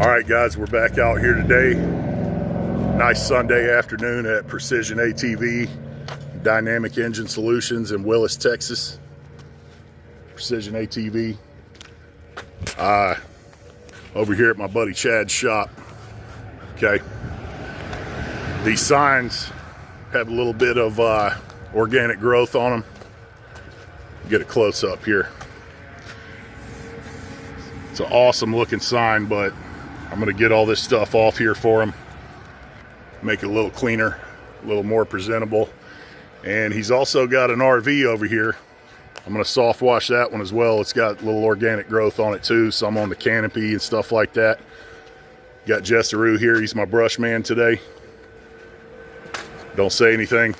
All right, guys, we're back out here today. Nice Sunday afternoon at Precision ATV, Dynamic Engine Solutions in Willis, Texas. Precision ATV. Over here at my buddy Chad's shop. Okay. These signs have a little bit of organic growth on them. Get a close up here. It's an awesome looking sign, but I'm going to get all this stuff off here for him. Make it a little cleaner, a little more presentable. And he's also got an RV over here. I'm going to soft wash that one as well. It's got a little organic growth on it too, some on the canopy and stuff like that. Got Jesseroo here. He's my brush man today. Don't say anything.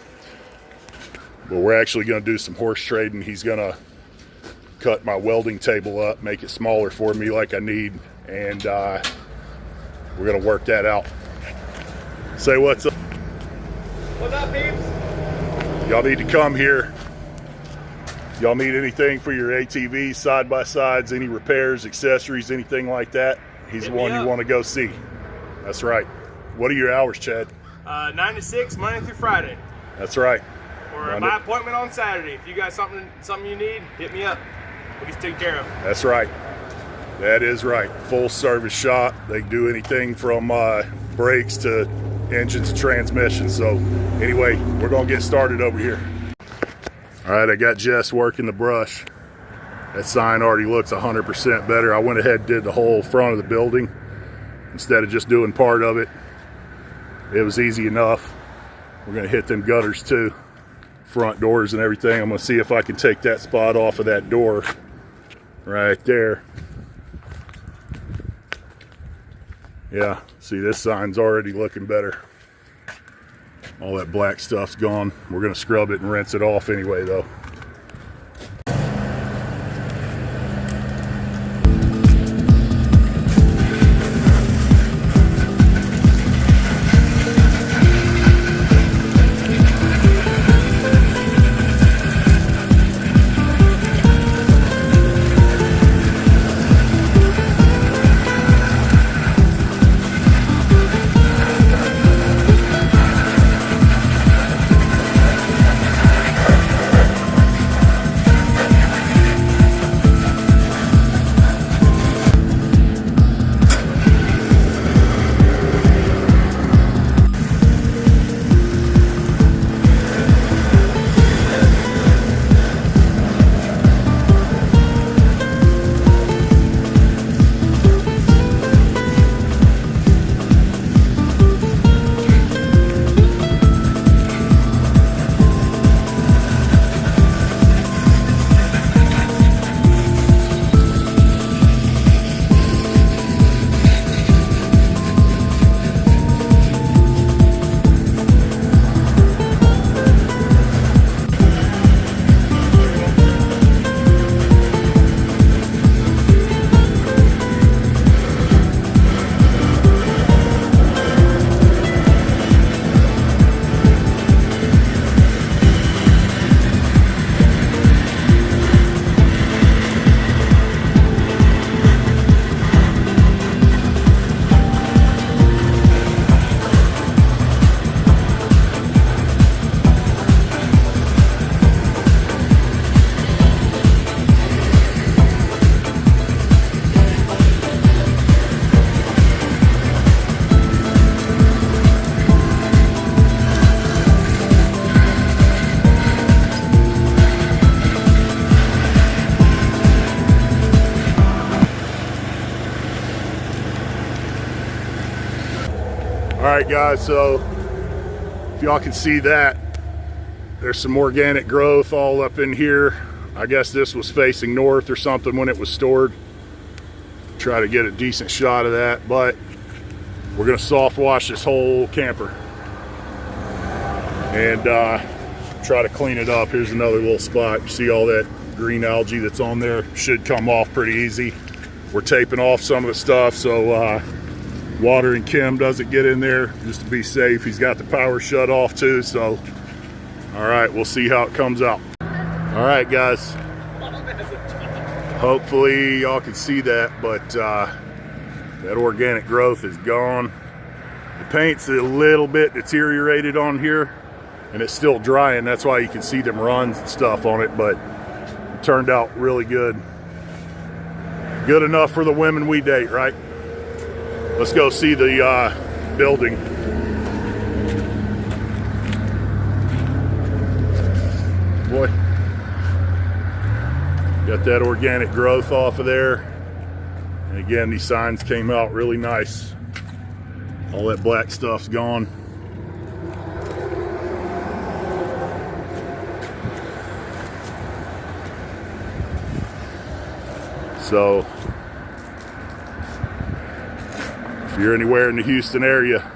But we're actually going to do some horse trading. He's going to cut my welding table up, make it smaller for me like I need, and we're going to work that out. Say what's up. What's up, peeps? Y'all need to come here. Y'all need anything for your ATV, side-by-sides, any repairs, accessories, anything like that, he's the one you want to go see. That's right. What are your hours, Chad? 9 to 6, Monday through Friday. That's right. Or my appointment on Saturday. If you got something you need, hit me up. We'll get you taken care of. That's right. That is right. Full service shop. They can do anything from brakes to engines and transmissions. So anyway, we're going to get started over here. All right, I got Jess working the brush. That sign already looks 100% better. I went ahead and did the whole front of the building instead of just doing part of it. It was easy enough. We're going to hit them gutters too. Front doors and everything. I'm going to see if I can take that spot off of that door right there. Yeah, see, this sign's already looking better. All that black stuff's gone. We're going to scrub it and rinse it off anyway though. Alright guys, so if y'all can see that, there's some organic growth all up in here. I guess this was facing north or something when it was stored. Try to get a decent shot of that, but we're going to soft wash this whole camper and try to clean it up. Here's another little spot. You see all that green algae that's on there? Should come off pretty easy. We're taping off some of the stuff so water and chem doesn't get in there, just to be safe. He's got the power shut off too, so all right, we'll see how it comes out. All right guys, hopefully y'all can see that, but That organic growth is gone. The paint's a little bit deteriorated on here, and it's still drying. That's why you can see them runs and stuff on it, but it turned out really good. Good enough for the women we date, right? Let's go see the building. Boy, got that organic growth off of there. And again, these signs came out really nice. All that black stuff's gone. So, if you're anywhere in the Houston area,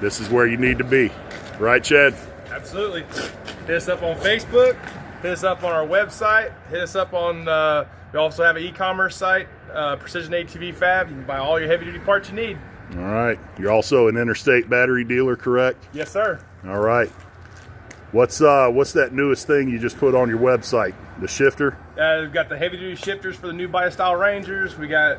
this is where you need to be. Right, Chad? Absolutely. Hit us up on Facebook, hit us up on our website, hit us up on, we also have an e-commerce site, Precision ATV Fab. You can buy all your heavy-duty parts you need. All right. You're also an interstate battery dealer, correct? Yes, sir. All right. What's that newest thing you just put on your website? The shifter? We've got the heavy-duty shifters for the new body style Rangers. We got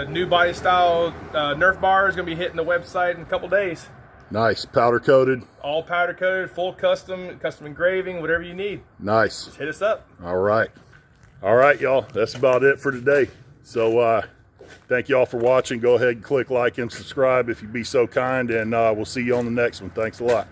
new body style Nerf bars going to be hitting the website in a couple days. Nice. Powder coated? All powder coated, full custom engraving, whatever you need. Nice. Just hit us up. All right. All right, y'all. That's about it for today. So thank y'all for watching. Go ahead and click like and subscribe if you'd be so kind, and we'll see you on the next one. Thanks a lot.